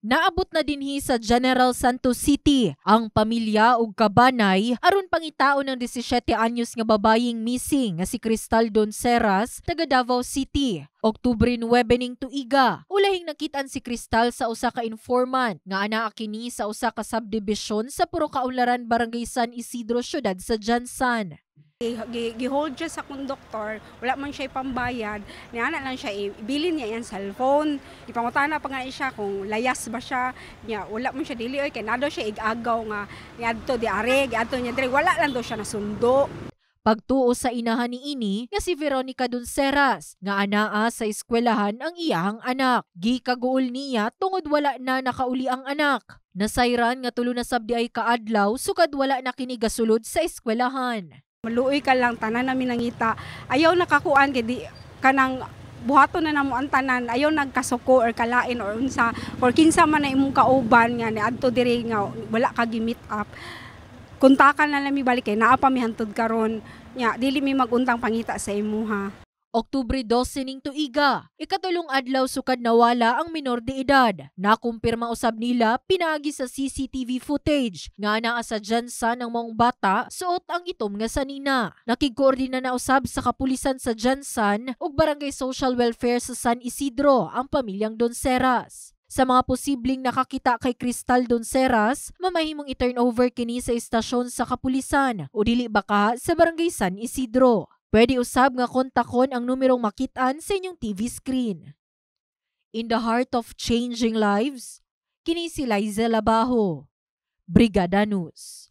Naabot na dinhi sa General Santos City ang pamilya ug kabanay aron pangitaon ng 17 anyos nga babayeng missing nga si Cristal Donceras taga Davao City. Oktubre 9 ning tuiga, ulahing nakitaan si Cristal sa usa ka informant nga anaa kini sa usa ka subdivision sa Puro Kaunlaran, Barangay San Isidro, siyudad sa Jansan. Gihold siya sa konduktor, wala man siya pambayad, niana lang siya ibilin niya yung cellphone. Ipangutana pa nga siya kung layas ba siya, niya wala man siya dili oy kay nado siya igagaw nga niadto di are, giadto niya dire wala lang daw siya nasundo. Pagtuo sa inahan niini nga si Veronica Donceras nga anaa sa eskwelahan ang iyahang anak. Gikaguol niya tungod wala na nakauli ang anak. Nasayran nga tulo na sabdi ay kaadlaw sukad wala na kini gasulod sa eskwelahan. Maluoy ka lang tanan namin nangita. Ayaw nakakuan kay di kanang buhaton na namo ang tanan, ayaw nagkasuko or kalain or unsa or kinsa man na imong kauban nga niadto diri nga wala ka gi-meet up. Kontakan na lang mi balik kay naa pa mi hantud karon nya dili mi maguntang pangita sa imuha. Oktubre 12 ning tuiga, ikatulong adlaw sukad nawala ang minor de edad. Nakumpirma usab nila pinaagi sa CCTV footage nga anaa sa Jansan ang maong bata suot ang itom nga sanina. Nakigkoordina na usab sa kapulisan sa Jansan ug Barangay Social Welfare sa San Isidro ang pamilyang Donceras. Sa mga posibleng nakakita kay Cristal Donceras, mamahimong i-turnover kini sa istasyon sa kapulisan o dili baka sa Barangay San Isidro. Pwede usab nga kontakon ang numerong makitaan sa inyong TV screen. In the heart of changing lives, kini si Liza Labajo, Brigada News.